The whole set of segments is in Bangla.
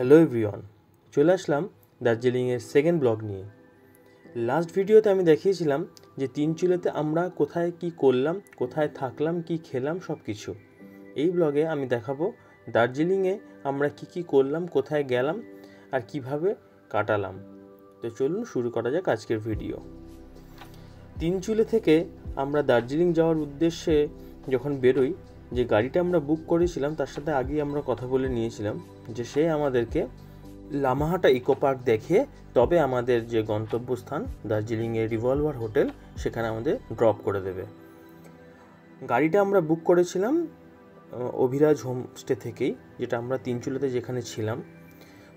হ্যালো এভরিওয়ান, চলে আসলাম দার্জিলিংয়ের সেকেন্ড ব্লগ নিয়ে। লাস্ট ভিডিওতে আমি দেখিয়েছিলাম যে তিনচুলেতে আমরা কোথায় কি করলাম, কোথায় থাকলাম, কি খেলাম সব কিছু। এই ব্লগে আমি দেখাবো দার্জিলিংয়ে আমরা কি করলাম, কোথায় গেলাম আর কিভাবে কাটালাম। তো চলুন শুরু করা যাক আজকের ভিডিও। তিনচুলে থেকে আমরা দার্জিলিং যাওয়ার উদ্দেশ্যে যখন বেরোই, যে গাড়িটা আমরা বুক করেছিলাম তার সাথে আগেই আমরা কথা বলে নিয়েছিলাম যে সে আমাদেরকে লামাহাটা ইকো পার্ক দেখে তবে আমাদের যে গন্তব্যস্থান দার্জিলিংয়ের রিভলভার হোটেল সেখানে আমাদের ড্রপ করে দেবে। গাড়িটা আমরা বুক করেছিলাম অভিরাজ হোমস্টে থেকেই, যেটা আমরা তিনচুলেতে যেখানে ছিলাম।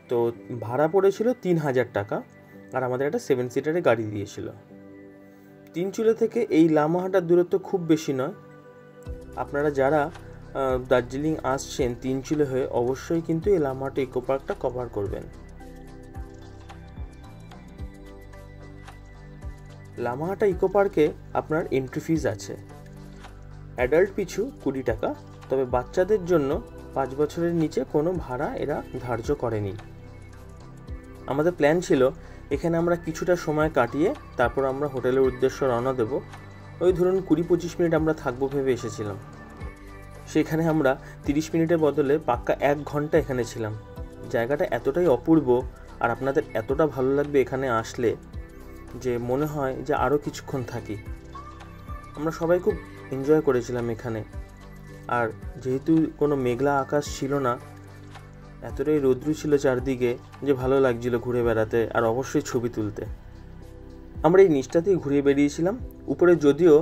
তো ভাড়া পড়েছিল 3,000 টাকা, আর আমাদের একটা 7 সিটারে গাড়ি দিয়েছিল। তিনচুলে থেকে এই লামাহাটার দূরত্ব খুব বেশি নয়। আপনারা যারা দার্জিলিং আসছেন তিনচুলে হয়ে অবশ্যই কিন্তু এই লামাহাটা ইকো পার্কটা কভার করবেন। লামাহাটা ইকো পার্কে আপনার এন্ট্রি ফিজ আছে, অ্যাডাল্ট পিছু 20 টাকা, তবে বাচ্চাদের জন্য 5 বছরের নিচে কোনো ভাড়া এরা ধার্য করেনি। আমাদের প্ল্যান ছিল এখানে আমরা কিছুটা সময় কাটিয়ে তারপর আমরা হোটেলের উদ্দেশ্যে রওনা দেব। ওই ধরুন 20-25 মিনিট আমরা থাকবো ভেবে এসেছিলাম। সেখানে আমরা 30 মিনিটের বদলে পাক্কা 1 ঘন্টা এখানে ছিলাম। জায়গাটা এতটাই অপূর্ব আর আপনাদের এতটা ভালো লাগবে এখানে আসলে যে মনে হয় যে আরও কিছুক্ষণ থাকি। আমরা সবাই খুব এনজয় করেছিলাম এখানে। আর যেহেতু কোনো মেঘলা আকাশ ছিল না, এতটাই রৌদ্র ছিল চারদিকে যে ভালো লাগছিল ঘুরে বেড়াতে আর অবশ্যই ছবি তুলতে। আমরা এই নিচটাতেই ঘুরে বেরিয়েছিলাম। উপরে যদিও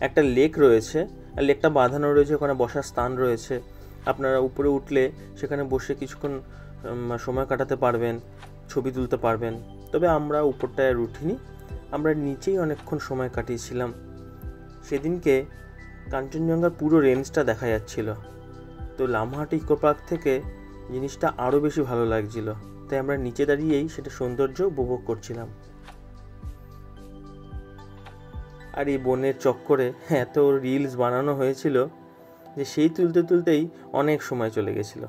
একটা লেক রয়েছে, আর লেকটা বাঁধানো রয়েছে, ওখানে বসার স্থান রয়েছে। আপনারা উপরে উঠলে সেখানে বসে কিছুক্ষণ সময় কাটাতে পারবেন, ছবি তুলতে পারবেন। তবে আমরা উপরটায় আর উঠিনি, আমরা নিচেই অনেকক্ষণ সময় কাটিয়েছিলাম। সেদিনকে কাঞ্চনজঙ্ঘার পুরো রেঞ্জটা দেখা যাচ্ছিল। তো লামাহাটা ইকো পার্ক থেকে জিনিসটা আরও বেশি ভালো লাগছিল, তাই আমরা নিচে দাঁড়িয়েই সেটা সৌন্দর্য উপভোগ করছিলাম। আর এই বনের চক্করে এত রিলস বানানো হয়েছিল যে সেই তুলতে তুলতেই অনেক সময় চলে গেছিল।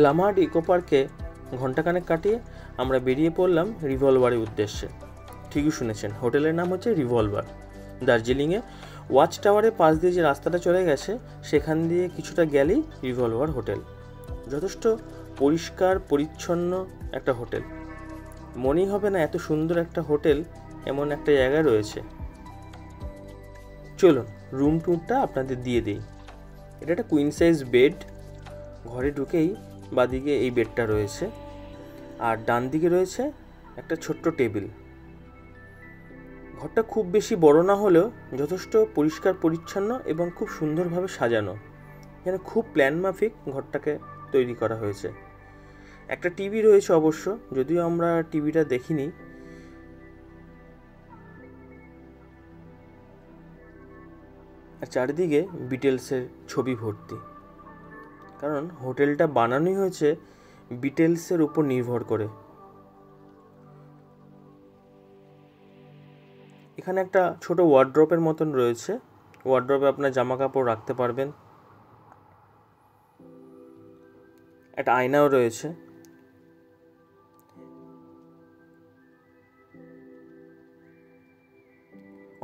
লামাহাটা ইকো পার্কে ঘণ্টাখানেক কাটিয়ে আমরা বেরিয়ে পড়লাম রিভলভারের উদ্দেশ্যে। ঠিকই শুনেছেন, হোটেলের নাম হচ্ছে রিভলভার। দার্জিলিংয়ে ওয়াচ টাওয়ারের পাশ দিয়ে যে রাস্তাটা চলে গেছে সেখান দিয়ে কিছুটা গেলেই রিভলভার হোটেল। যথেষ্ট পরিষ্কার পরিচ্ছন্ন একটা হোটেল, মনেই হবে না এত সুন্দর একটা হোটেল এমন একটা জায়গায় রয়েছে। চলুন রুম ট্যুরটা আপনাদের দিয়ে দিই। এটা একটা কুইন সাইজ বেড। ঘরে ঢুকেই বাদিকে এই বেডটা রয়েছে, আর ডান দিকে রয়েছে একটা ছোট্ট টেবিল। ঘরটা খুব বেশি বড় না হলেও যথেষ্ট পরিষ্কার পরিচ্ছন্ন এবং খুব সুন্দরভাবে সাজানো। এখানে খুব প্ল্যান মাফিক ঘরটাকে তৈরি করা হয়েছে। একটা টিভি রয়েছে অবশ্য, যদিও আমরা টিভিটা দেখিনি। আর চারিদিকে বিটেলসের ছবি ভর্তি, কারণ হোটেলটা বানানোই হয়েছে বিটেলসের উপর নির্ভর করে। এখানে একটা ছোট ওয়ার্ড্রপের মতন রয়েছে, ওয়ার্ড্রপে আপনার জামা কাপড় রাখতে পারবেন। একটা আয়নাও রয়েছে।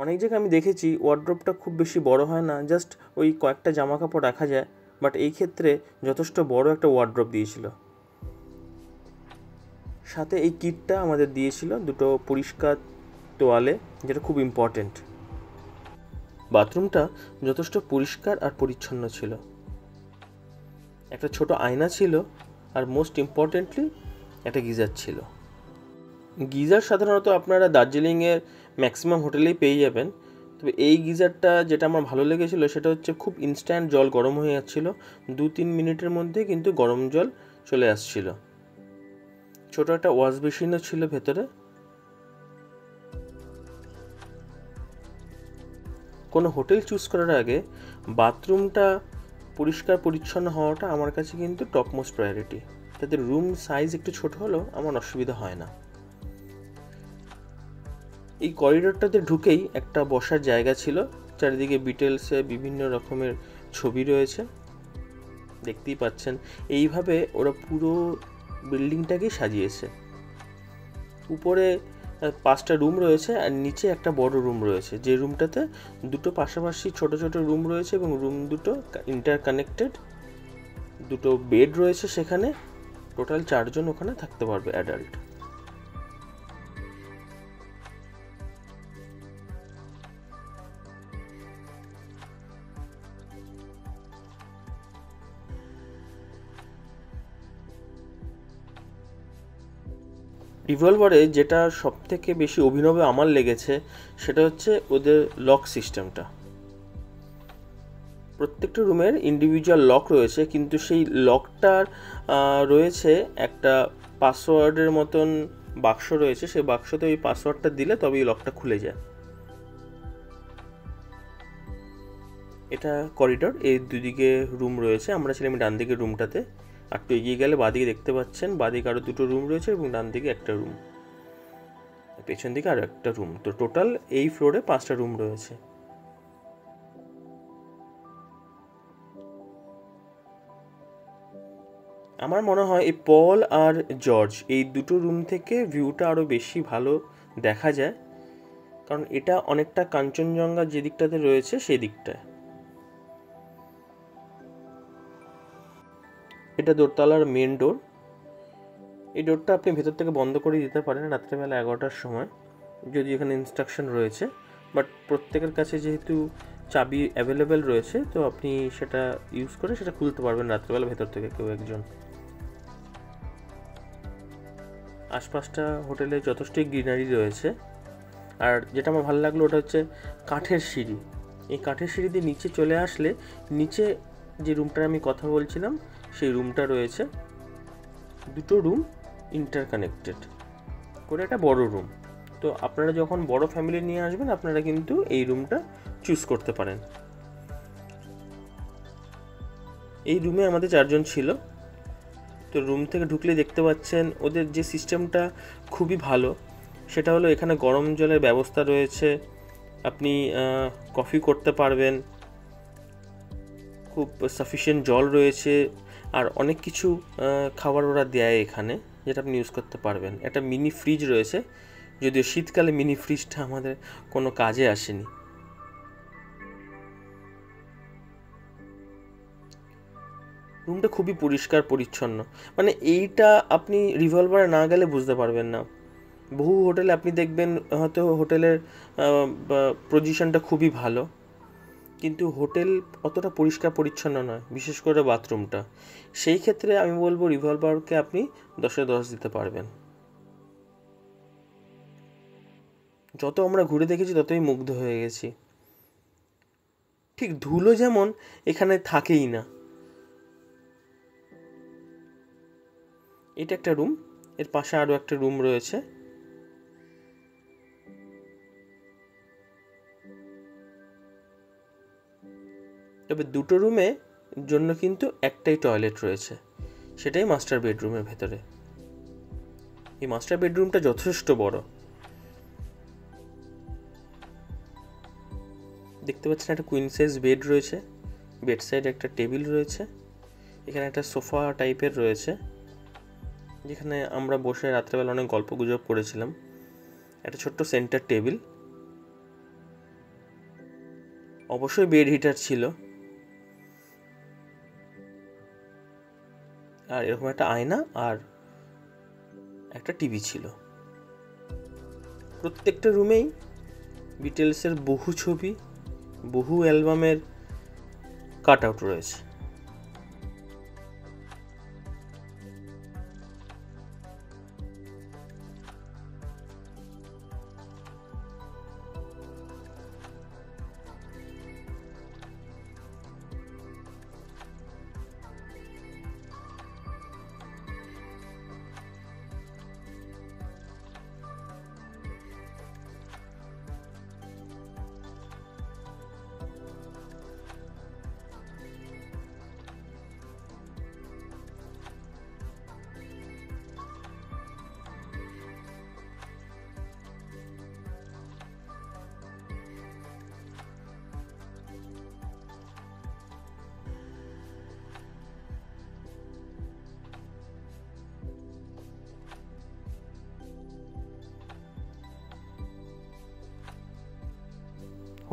অনেক জায়গায় আমি দেখেছি ওয়ার্ড্রপটা খুব বেশি বড় হয় না, জাস্ট ওই কয়েকটা জামা কাপড় রাখা যায়, বাট এই ক্ষেত্রে যথেষ্ট বড় একটা ওয়ার্ড্রপ দিয়েছিল। সাথে এই কিটটা আমাদের দিয়েছিল দুটো পরিষ্কার তোয়ালে, যেটা খুব ইম্পর্টেন্ট। বাথরুমটা যথেষ্ট পরিষ্কার আর পরিচ্ছন্ন ছিল। একটা ছোট আয়না ছিল, আর মোস্ট ইম্পর্টেন্টলি একটা গিজার ছিল। গিজার সাধারণত আপনারা দার্জিলিংয়ের ম্যাক্সিমাম হোটেলেই পেয়ে যাবেন, তবে এই গিজারটা যেটা আমার ভালো লেগেছিলো সেটা হচ্ছে খুব ইনস্ট্যান্ট জল গরম হয়ে যাচ্ছিলো, 2-3 মিনিটের মধ্যে কিন্তু গরম জল চলে আসছিল। ছোট একটা ওয়াশ বেসিনও ছিল ভেতরে। কোনো হোটেল চুজ করার আগে বাথরুমটা পরিষ্কার পরিচ্ছন্ন হওয়াটা আমার কাছে কিন্তু টপমোস্ট প্রায়োরিটি। তাদের রুম সাইজ একটু ছোট হলেও আমার অসুবিধা হয় না। এই করিডোরটাতে ঢুকেই একটা বসার জায়গা ছিল, চারিদিকে বিটেলসে বিভিন্ন রকমের ছবি রয়েছে, দেখতেই পাচ্ছেন। এইভাবে ওরা পুরো বিল্ডিংটাকেই সাজিয়েছে। উপরে 5টা রুম রয়েছে আর নিচে একটা বড় রুম রয়েছে, যে রুমটাতে দুটো পাশাপাশি ছোট ছোট রুম রয়েছে এবং রুম দুটো ইন্টারকানেক্টেড। দুটো বেড রয়েছে সেখানে, টোটাল 4 জন ওখানে থাকতে পারবে অ্যাডাল্ট। রিভলভারে যেটা সব থেকে বেশি অভিনব আমার লেগেছে সেটা হচ্ছে ওদের লক সিস্টেমটা। প্রত্যেকটা রুমের ইন্ডিভিজুয়াল লক রয়েছে, কিন্তু সেই লকটার রয়েছে একটা পাসওয়ার্ডের মতন বাক্স রয়েছে, সেই বাক্সতে ওই পাসওয়ার্ডটা দিলে তবে এই লকটা খুলে যায়। এটা করিডোর, এই দুদিকে রুম রয়েছে। আমরা ছিলাম ডান দিকের রুমটাতে, আর একটু এগিয়ে গেলে বাঁদিকে দেখতে পাচ্ছেন বাঁদিকে আরও 2টো রুম রয়েছে এবং ডান দিকে একটা রুম, পেছন দিকে আরও একটা রুম। তো টোটাল এই ফ্লোরে 5টা রুম রয়েছে। আমার মনে হয় এই পল আর জর্জ এই দুটো রুম থেকে ভিউটা আরও বেশি ভালো দেখা যায়, কারণ এটা অনেকটা কাঞ্চনজঙ্ঘা যে দিকটাতে রয়েছে সেই দিকটায়। এটা দোতলার মেন ডোর। এই ডোরটা আপনি ভেতর থেকে বন্ধ করে দিতে পারেন রাত্রেবেলা 11টার সময়, যদি এখানে ইনস্ট্রাকশন রয়েছে। বাট প্রত্যেকের কাছে যেহেতু চাবি অ্যাভেলেবেল রয়েছে, তো আপনি সেটা ইউজ করে সেটা খুলতে পারবেন রাত্রেবেলা ভেতর থেকে কেউ একজন। আশপাশটা হোটেলে যথেষ্টই গ্রিনারি রয়েছে। আর যেটা আমার ভালো লাগলো ওটা হচ্ছে কাঠের সিঁড়ি। এই কাঠের সিঁড়ি দিয়ে নিচে চলে আসলে নিচে যে রুমটার আমি কথা বলছিলাম সেই রুমটা রয়েছে। 2টো রুম ইন্টারকানেক্টেড করে একটা বড় রুম। তো আপনারা যখন বড় ফ্যামিলি নিয়ে আসবেন আপনারা কিন্তু এই রুমটা চুজ করতে পারেন। এই রুমে আমাদের 4 জন ছিল। তো রুম থেকে ঢুকলে দেখতে পাচ্ছেন ওদের যে সিস্টেমটা খুবই ভালো, সেটা হলো এখানে গরম জলের ব্যবস্থা রয়েছে, আপনি কফি করতে পারবেন, খুব সাফিসিয়েন্ট জল রয়েছে, আর অনেক কিছু খাবার ওরা দেয় এখানে যেটা আপনি ইউজ করতে পারবেন। একটা মিনি ফ্রিজ রয়েছে, যদিও শীতকালে মিনি ফ্রিজটা আমাদের কোনো কাজে আসেনি। রুমটা খুবই পরিষ্কার পরিচ্ছন্ন, মানে এইটা আপনি রিভলভারে না গেলে বুঝতে পারবেন না। বহু হোটেলে আপনি দেখবেন হয়তো হোটেলের পজিশনটা খুবই ভালো, কিন্তু হোটেল অতটা পরিষ্কার পরিচ্ছন্ন নয়, বিশেষ করে বাথরুমটা। সেই ক্ষেত্রে আমি বলবো রিভলভারকে আপনি 10-এ 10 দিতে পারবেন। যত আমরা ঘুরে দেখেছি ততই মুগ্ধ হয়ে গেছি। ঠিক ধুলো যেমন এখানে থাকেই না। এটা একটা রুম, এর পাশে আরও একটা রুম রয়েছে। তবে 2টো রুমে জন্য কিন্তু একটাই টয়লেট রয়েছে, সেটাই মাস্টার বেডরুমের ভেতরে। এই মাস্টার বেডরুমটা যথেষ্ট বড়। দেখতে পাচ্ছেন একটা কুইন সাইজ বেড রয়েছে, বেড সাইডে একটা টেবিল রয়েছে, এখানে একটা সোফা টাইপের রয়েছে যেখানে আমরা বসে রাত্রেবেলা অনেক গল্প গুজব করেছিলাম। একটা ছোট্ট সেন্টার টেবিল, অবশ্যই বেড হিটার ছিল, আর এরকম একটা আয়না আর একটা টিভি ছিল। প্রত্যেকটা রুমেই বিটেলসের বহু ছবি, বহু অ্যালবামের কাট আউট রয়েছে।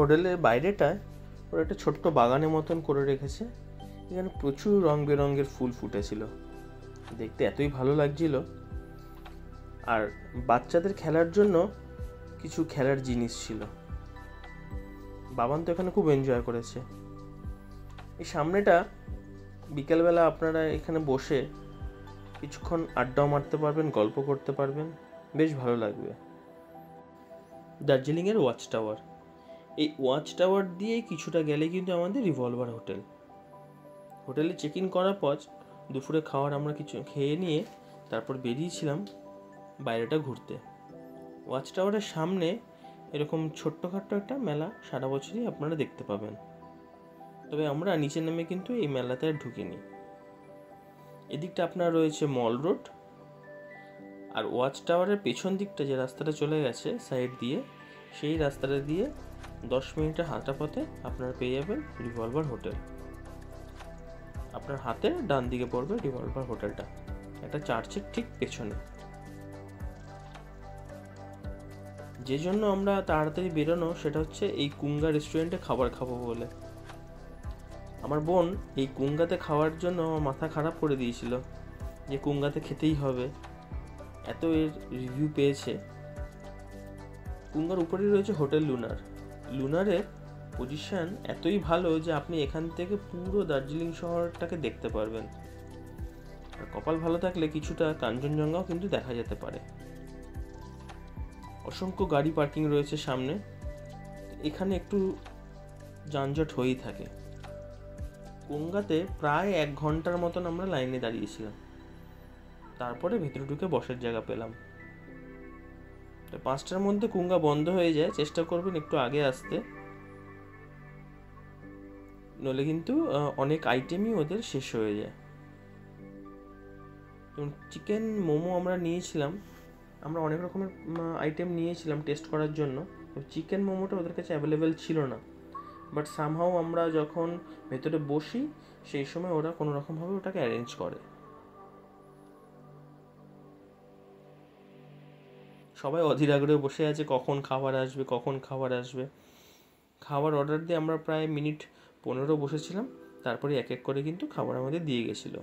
হোটেলের বাইরেটায় ওরা একটা ছোট্ট বাগানের মতন করে রেখেছে। এখানে প্রচুর রং বেরঙের ফুল ফুটেছিল, দেখতে এতই ভালো লাগছিল। আর বাচ্চাদের খেলার জন্য কিছু খেলার জিনিস ছিল। বাবান তো এখানে খুব এনজয় করেছে। এই সামনেটা বিকেলবেলা আপনারা এখানে বসে কিছুক্ষণ আড্ডাও মারতে পারবেন, গল্প করতে পারবেন, বেশ ভালো লাগবে। দার্জিলিংয়ের ওয়াচ টাওয়ার, এই ওয়াচ টাওয়ার দিয়ে কিছুটা গেলে কিন্তু আমাদের রিভলভার হোটেল। হোটেলে চেক ইন করার পর দুপুরে খাওয়ার আমরা কিছু খেয়ে নিয়ে তারপর বেরিয়েছিলাম বাইরেটা ঘুরতে। ওয়াচ টাওয়ারের সামনে এরকম ছোট্টখাট্টো একটা মেলা সারা বছরই আপনারা দেখতে পাবেন, তবে আমরা নিচে নেমে কিন্তু এই মেলাতে আর ঢুকিনি। এদিকটা আপনার রয়েছে মল রোড, আর ওয়াচ টাওয়ারের পেছন দিকটা যে রাস্তাটা চলে গেছে সাইড দিয়ে, সেই রাস্তাটা দিয়ে 10 মিনিটের হাঁটা পথে আপনারা পেয়ে যাবেন রিভলভার হোটেল। আপনার হাতে ডান দিকে পড়বে রিভলভার হোটেলটা, একটা চার্চের ঠিক পেছনে। যে জন্য আমরা তাড়াতাড়ি বেরোনো সেটা হচ্ছে এই কুঙ্গা রেস্টুরেন্টে খাবার খাবো বলে। আমার বোন এই কুঙ্গাতে খাওয়ার জন্য আমার মাথা খারাপ করে দিয়েছিল যে কুঙ্গাতে খেতেই হবে, এত এর রিভিউ পেয়েছে। কুঙ্গার উপরেই রয়েছে হোটেল লুনার। লুনারের পজিশন এতই ভালো যে আপনি এখান থেকে পুরো দার্জিলিং শহরটাকে দেখতে পারবেন। আর কপাল ভালো থাকলে কিছুটা কাঞ্চনজঙ্ঘাও কিন্তু দেখা যেতে পারে। অসংখ্য গাড়ি পার্কিং রয়েছে সামনে, এখানে একটু যানজট হয়েই থাকে। কুঙ্গাতে প্রায় 1 ঘন্টার মতন আমরা লাইনে দাঁড়িয়েছিলাম, তারপরে ভেতরে ঢুকে বসার জায়গা পেলাম। তো 5টার মধ্যে কুঙ্গা বন্ধ হয়ে যায়, চেষ্টা করবেন একটু আগে আসতে, নইলে কিন্তু অনেক আইটেমই ওদের শেষ হয়ে যায়। যেমন চিকেন মোমো আমরা নিয়েছিলাম, আমরা অনেক রকমের আইটেম নিয়েছিলাম টেস্ট করার জন্য। চিকেন মোমোটা ওদের কাছে অ্যাভেলেবেল ছিল না, বাট সামহাও আমরা যখন ভেতরে বসি সেই সময় ওরা কোনো রকমভাবে ওটাকে অ্যারেঞ্জ করে। সবাই অধীর আগ্রহে বসে আছে কখন খাবার আসবে, কখন খাবার আসবে। খাবার অর্ডার দিয়ে আমরা প্রায় মিনিট 15 বসেছিলাম, তারপরে এক এক করে কিন্তু খাবার আমাদের দিয়ে গেছিল।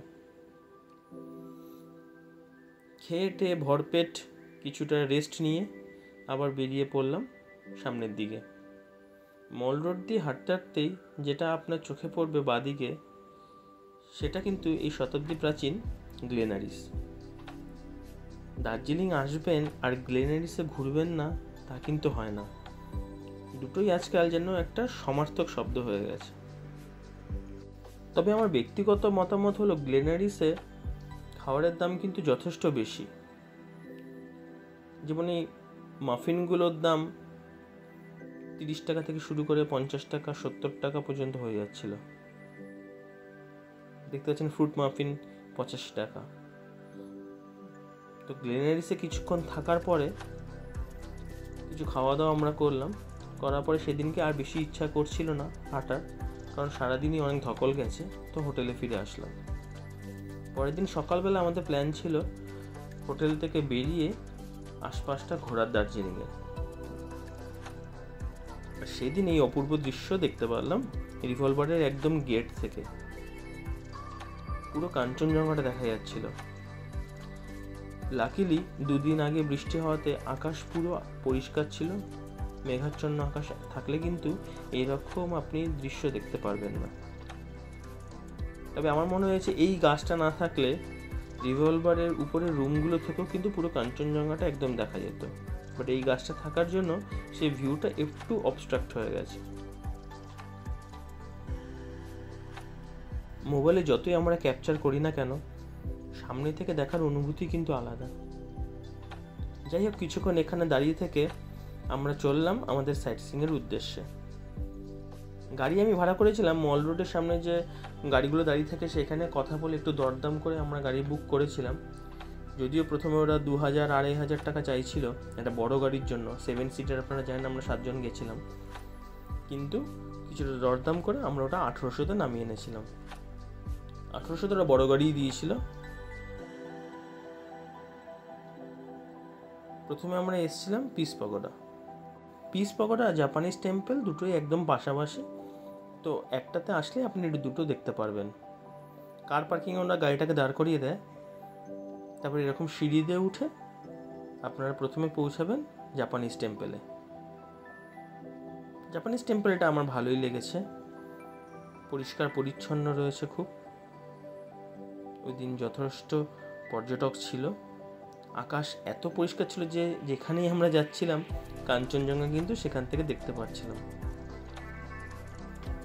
খেয়ে টেয়ে ভরপেট কিছুটা রেস্ট নিয়ে আবার বেরিয়ে পড়লাম সামনের দিকে। মল রোড দিয়ে হাঁটতে হাঁটতেই যেটা আপনার চোখে পড়বে বাদিকে, সেটা কিন্তু এই শতাব্দী প্রাচীন গ্লেনারিস। দার্জিলিং আসবেন আর গ্লেনারিসে ঘুরবেন না তা কিন্তু হয় না, দুটোই আজকাল যেন একটা সমার্থক শব্দ হয়ে গেছে। তবে আমার ব্যক্তিগত মতামত হলো গ্লেনারিসে খাবারের দাম কিন্তু যথেষ্ট বেশি। যেমন এই মাফিনগুলোর দাম 30 টাকা থেকে শুরু করে 50 টাকা 70 টাকা পর্যন্ত হয়ে যাচ্ছিল। দেখতে পাচ্ছেন ফ্রুট মাফিন 85 টাকা। তো গ্লেনারিসে কিছুক্ষণ থাকার পরে কিছু খাওয়া দাওয়া আমরা করলাম, করার পরে সেদিনকে আর বেশি ইচ্ছা করছিল না হাঁটার, কারণ সারাদিনই অনেক ধকল গেছে, তো হোটেলে ফিরে আসলাম। পরের দিন সকালবেলা আমাদের প্ল্যান ছিল হোটেল থেকে বেরিয়ে আশপাশটা ঘোরার দার্জিলিংয়ে। সেদিন এই অপূর্ব দৃশ্য দেখতে পারলাম রিভলভারের একদম গেট থেকে। পুরো কাঞ্চনজঙ্ঘাটা দেখা যাচ্ছিল। লাকিলি 2 দিন আগে বৃষ্টি হওয়াতে আকাশ পুরো পরিষ্কার ছিল। মেঘাচ্ছন্ন আকাশ থাকলে কিন্তু এইরকম আপনি দৃশ্য দেখতে পারবেন না। তবে আমার মনে হয়েছে এই গাছটা না থাকলে রিভলভারের উপরের রুমগুলো থেকেও কিন্তু পুরো কাঞ্চনজঙ্ঘাটা একদম দেখা যেত, বাট এই গাছটা থাকার জন্য সেই ভিউটা একটু অবস্ট্রাক্ট হয়ে গেছে। মোবাইলে যতই আমরা ক্যাপচার করি না কেন, সামনে থেকে দেখার অনুভূতি কিন্তু আলাদা। যাই হোক, কিছুক্ষণ এখানে দাঁড়িয়ে থেকে আমরা চললাম আমাদের সাইট সিইংয়ের উদ্দেশ্যে। গাড়ি আমি ভাড়া করেছিলাম মল রোডের সামনে যে গাড়িগুলো দাঁড়িয়ে থাকে সেখানে কথা বলে একটু দরদাম করে আমরা গাড়ি বুক করেছিলাম। যদিও প্রথমে ওরা 2000-2500 টাকা চাইছিল একটা বড় গাড়ির জন্য, 7 সিটার, আপনারা জানেন আমরা 7 জন গেছিলাম, কিন্তু কিছুটা দরদাম করে আমরা ওটা 1800-তে নামিয়ে এনেছিলাম। 1800-তে ওরা বড় গাড়িই দিয়েছিল। প্রথমে আমরা এসেছিলাম পিস পাগোডা। পিস পাগোডা আর জাপানিজ টেম্পল দুটোই একদম পাশাপাশি, তো একটাতে আসলে আপনি দুটো দেখতে পারবেন। কার পার্কিংয়ে ওরা গাড়িটাকে দাঁড় করিয়ে দেয়, তারপর এরকম সিঁড়ি দিয়ে উঠে আপনারা প্রথমে পৌঁছাবেন জাপানিজ টেম্পলে। জাপানিজ টেম্পলটা আমার ভালোই লেগেছে, পরিষ্কার পরিচ্ছন্ন রয়েছে খুব। ওই দিন যথেষ্ট পর্যটক ছিল, আকাশ এত পরিষ্কার ছিল যে যেখানেই আমরা যাচ্ছিলাম কাঞ্চনজঙ্ঘা কিন্তু সেখান থেকে দেখতে পাচ্ছিলাম।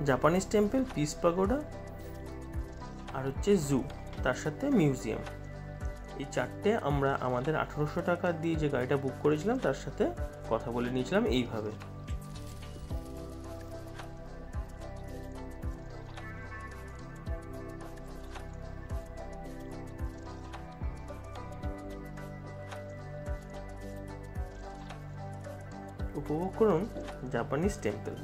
জাপানিজ টেম্পল, পিস পাগোডা আর হচ্ছে জু, তার সাথে মিউজিয়াম, এই চারটে আমরা আমাদের 1800 টাকা দিয়ে যে গাড়িটা বুক করেছিলাম তার সাথে কথা বলে নিয়েছিলাম এইভাবে। উপভোগ করুন জাপানিজ টেম্পল।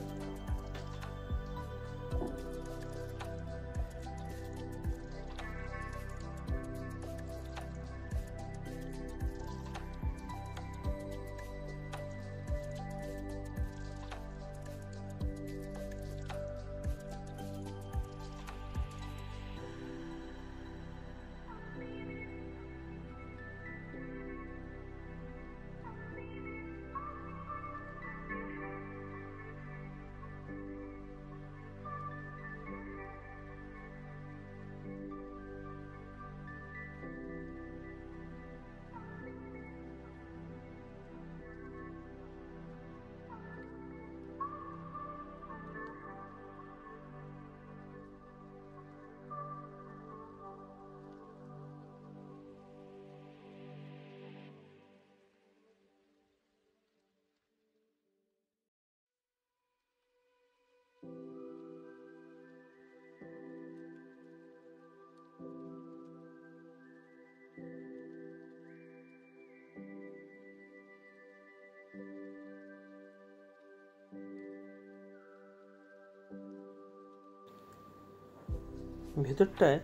ভেতরটায়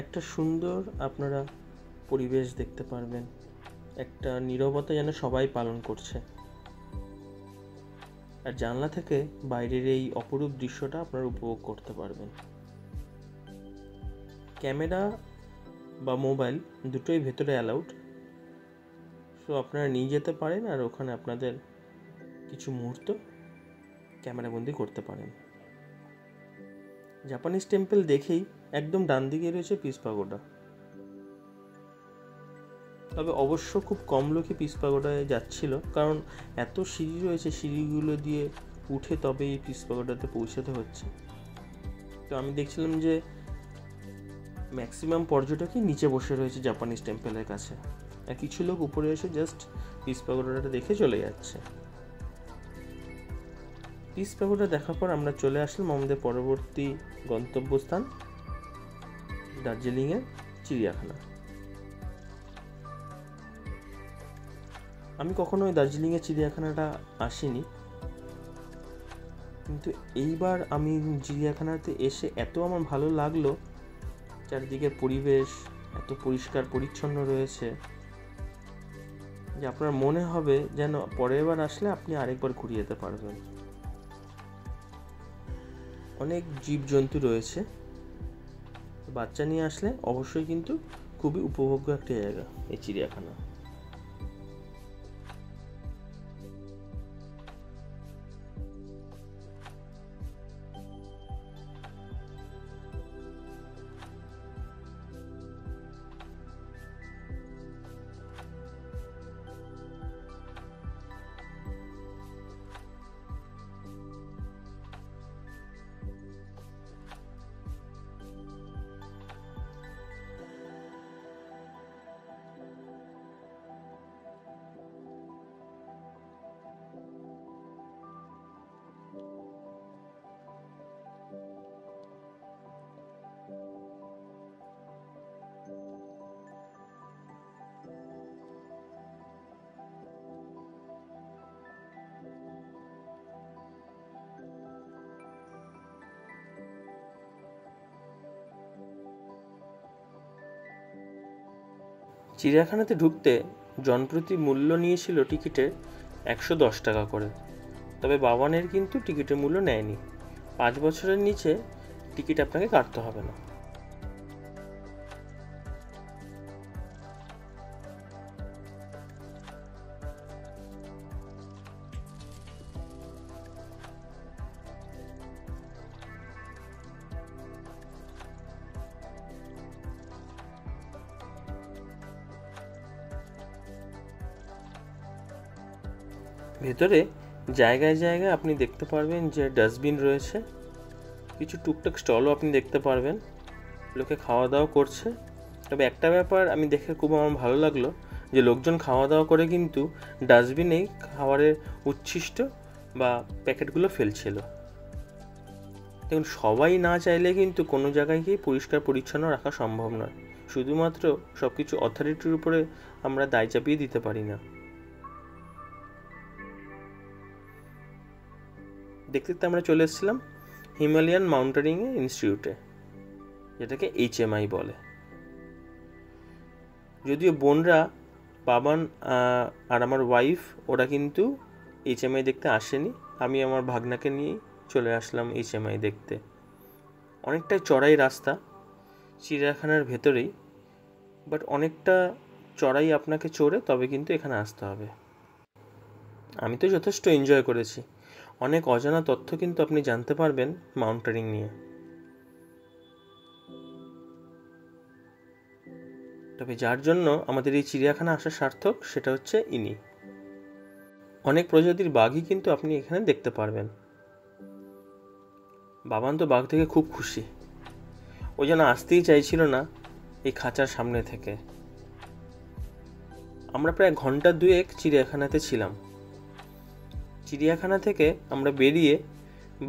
একটা সুন্দর আপনারা পরিবেশ দেখতে পারবেন, একটা নীরবতা যেন সবাই পালন করছে, আর জানলা থেকে বাইরের এই অপরূপ দৃশ্যটা আপনারা উপভোগ করতে পারবেন। ক্যামেরা বা মোবাইল দুটোই ভেতরে অ্যালাউড, সো আপনারা নিয়ে যেতে পারেন আর ওখানে আপনাদের কিছু মুহূর্ত ক্যামেরাবন্দি করতে পারেন। জাপানিজ টেম্পল দেখেই একদম ডান দিকে রয়েছে পিস পাগোডা, তবে অবশ্য খুব কম লোকই পিস পাগোডায় যাচ্ছিল, কারণ এত সিঁড়ি রয়েছে, সিঁড়িগুলো দিয়ে উঠে তবে এই পিস পাগোডাতে পৌঁছাতে হচ্ছে। তো আমি দেখছিলাম যে ম্যাক্সিমাম পর্যটকই নিচে বসে রয়েছে জাপানিজ টেম্পলের কাছে, আর কিছু লোক উপরে এসে জাস্ট পিস পাগোডাটা দেখে চলে যাচ্ছে। পিস পাগোডা দেখার পর আমরা চলে আসলাম আমাদের পরবর্তী গন্তব্যস্থান দার্জিলিংয়ের চিড়িয়াখানা। আমি কখনো ওই দার্জিলিংয়ের চিড়িয়াখানাটা আসিনি, কিন্তু এইবার আমি চিড়িয়াখানাতে এসে এত আমার ভালো লাগলো, চারিদিকের পরিবেশ এত পরিষ্কার পরিচ্ছন্ন রয়েছে যে আপনার মনে হবে যেন পরের বার আসলে আপনি আরেকবার ঘুরে যেতে পারবেন। অনেক জীবজন্তু রয়েছে, বাচ্চা নিয়ে আসলে অবশ্যই কিন্তু খুবই উপভোগ্য একটা জায়গা এই চিড়িয়াখানা। চিড়িয়াখানাতে ঢুকতে জনপ্রতি মূল্য নিয়েছিল টিকিটের 110 টাকা করে। তবে বাবানের কিন্তু টিকিটের মূল্য নেয়নি। 5 বছরের নিচে টিকিট আপনাকে কাটতে হবে না। ভেতরে জায়গায় জায়গায় আপনি দেখতে পারবেন যে ডাস্টবিন রয়েছে, কিছু টুকটাক স্টলও আপনি দেখতে পারবেন, লোকে খাওয়া দাওয়া করছে। তবে একটা ব্যাপার আমি দেখে খুব আমার ভালো লাগলো, যে লোকজন খাওয়া দাওয়া করে কিন্তু ডাস্টবিনেই খাবারের উচ্ছিষ্ট বা প্যাকেটগুলো ফেলছিল। দেখুন, সবাই না চাইলে কিন্তু কোনো জায়গায়কেই পরিষ্কার পরিচ্ছন্ন রাখা সম্ভব নয়। শুধুমাত্র সব কিছু অথরিটির উপরে আমরা দায় চাপিয়ে দিতে পারি না। দেখতে দেখতে আমরা চলে এসেছিলাম হিমালয়ান মাউন্টেনিং ইনস্টিটিউটে, যেটাকে HMI বলে। যদিও বোনরা, বাবান আর আমার ওয়াইফ, ওরা কিন্তু HMI দেখতে আসেনি। আমি আমার ভাগনাকে নিয়ে চলে আসলাম HMI দেখতে। অনেকটাই চড়াই রাস্তা, চিড়িয়াখানার ভেতরেই, বাট অনেকটা চড়াই আপনাকে চড়ে তবে কিন্তু এখানে আসতে হবে। আমি তো যথেষ্ট এনজয় করেছি। অনেক অজানা তথ্য কিন্তু আপনি জানতে পারবেন মাউন্টেনিং নিয়ে। তবে যার জন্য আমাদের এই চিড়িয়াখানা আসা সার্থক, সেটা হচ্ছে ইনি। অনেক প্রজাতির বাঘই কিন্তু আপনি এখানে দেখতে পারবেন। বাবান তো বাঘ থেকে খুব খুশি, ও যেন আসতেই চাইছিল না এই খাঁচার সামনে থেকে। আমরা প্রায় ঘন্টা 2 চিড়িয়াখানাতে ছিলাম। চিড়িয়াখানা থেকে আমরা বেরিয়ে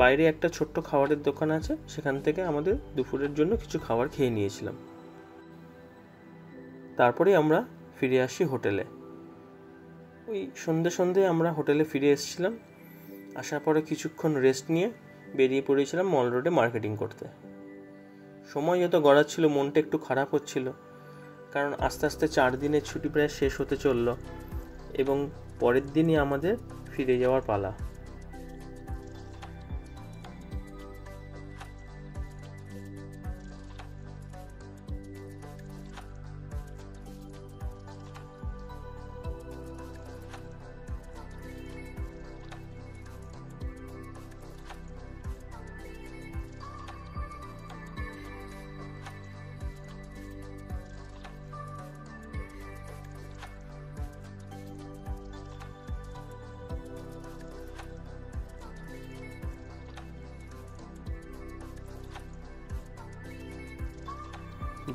বাইরে একটা ছোট্ট খাবারের দোকান আছে, সেখান থেকে আমাদের দুপুরের জন্য কিছু খাবার খেয়ে নিয়েছিলাম। তারপরে আমরা ফিরে আসি হোটেলে। ওই সন্ধে আমরা হোটেলে ফিরে এসেছিলাম। আসার পরে কিছুক্ষণ রেস্ট নিয়ে বেরিয়ে পড়েছিলাম মল রোডে মার্কেটিং করতে। সময় যত গড়াচ্ছিল, মনটা একটু খারাপ হচ্ছিল, কারণ আস্তে আস্তে 4 দিনের ছুটি প্রায় শেষ হতে চলল এবং পরের দিনই আমাদের ফিরে যাওয়ার পালা।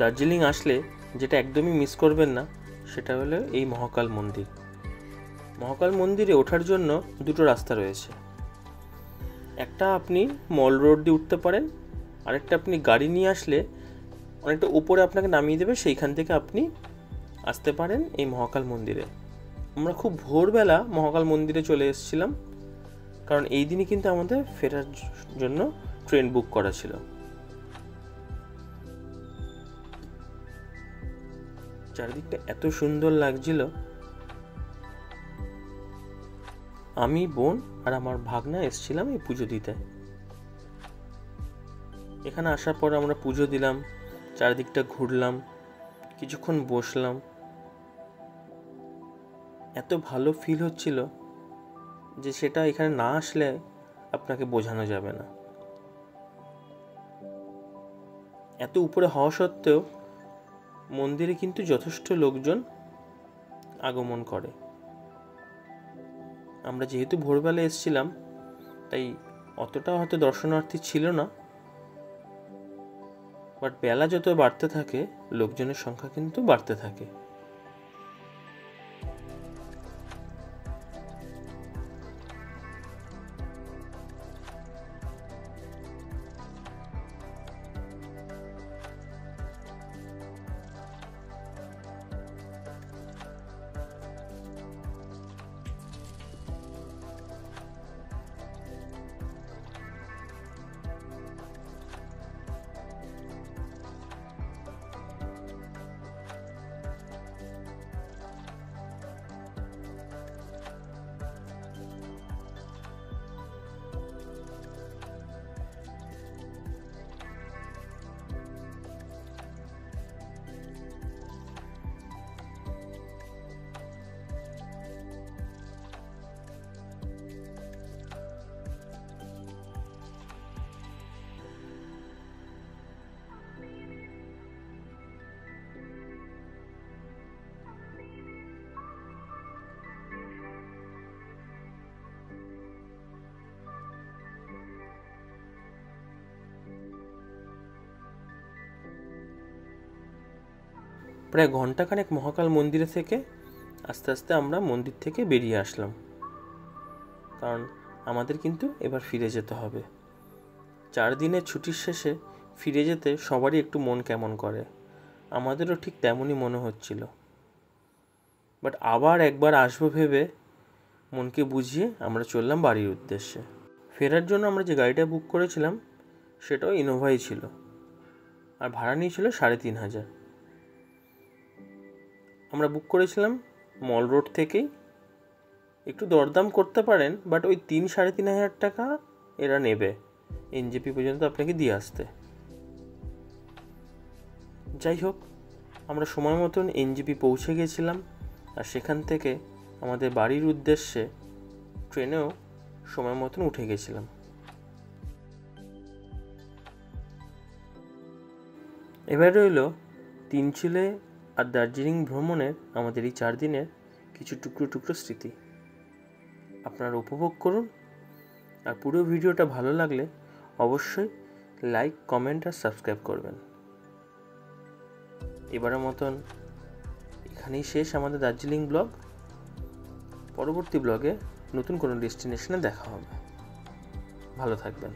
দার্জিলিং আসলে যেটা একদমই মিস করবেন না, সেটা হলো এই মহাকাল মন্দির। মহাকাল মন্দিরে ওঠার জন্য 2টো রাস্তা রয়েছে। একটা আপনি মল রোড দিয়ে উঠতে পারেন, আরেকটা আপনি গাড়ি নিয়ে আসলে অনেকটা উপরে আপনাকে নামিয়ে দেবে, সেইখান থেকে আপনি আসতে পারেন এই মহাকাল মন্দিরে। আমরা খুব ভোরবেলা মহাকাল মন্দিরে চলে এসেছিলাম, কারণ এই দিনই কিন্তু আমাদের ফেরার জন্য ট্রেন বুক করা ছিল। চারিদিকটা এত সুন্দর লাগছিল। আমি, বোন আর আমার ভাগনা এসেছিলাম এই পুজো দিতে। এখানে আসার পর আমরা পুজো দিলাম, চারিদিকটা ঘুরলাম, কিছুক্ষণ বসলাম। এত ভালো ফিল হচ্ছিল যে সেটা এখানে না আসলে আপনাকে বোঝানো যাবে না। এত উপরে হওয়া সত্ত্বেও মন্দিরে কিন্তু যথেষ্ট লোকজন আগমন করে। আমরা যেহেতু ভোরবেলা এসেছিলাম, তাই অতটা হয়তো দর্শনার্থী ছিল না, বাট বেলা যত বাড়তে থাকে লোকজনের সংখ্যা কিন্তু বাড়তে থাকে। প্রায় ঘন্টাখানেক মহাকাল মন্দিরে থেকে আস্তে আস্তে আমরা মন্দির থেকে বেরিয়ে আসলাম, কারণ আমাদের কিন্তু এবার ফিরে যেতে হবে। 4 দিনের ছুটির শেষে ফিরে যেতে সবারই একটু মন কেমন করে, আমাদেরও ঠিক তেমনই মনে হচ্ছিল। বাট আবার একবার আসবো ভেবে মনকে বুঝিয়ে আমরা চললাম বাড়ির উদ্দেশ্যে। ফেরার জন্য আমরা যে গাড়িটা বুক করেছিলাম সেটাও ইনোভাই ছিল, আর ভাড়া নিয়েছিল 3,500। আমরা বুক করেছিলাম মল রোড থেকেই। একটু দরদাম করতে পারেন, বাট ওই 3-3,500 টাকা এরা নেবে এনজেপি পর্যন্ত আপনাকে দিয়ে আসতে। যাই হোক, আমরা সময় মতন এনজেপি পৌঁছে গেছিলাম, আর সেখান থেকে আমাদের বাড়ির উদ্দেশ্যে ট্রেনেও সময় মতন উঠে গেছিলাম। এবার রইল তিনচিলে আর দার্জিলিং ভ্রমণের আমাদের এই 4 দিনের কিছু টুকরো টুকরো স্মৃতি। আপনারা উপভোগ করুন, আর পুরো ভিডিওটা ভালো লাগলে অবশ্যই লাইক, কমেন্ট আর সাবস্ক্রাইব করবেন। এবারের মতন এখানেই শেষ আমাদের দার্জিলিং ব্লগ। পরবর্তী ব্লগে নতুন কোনো ডেস্টিনেশনে দেখা হবে। ভালো থাকবেন।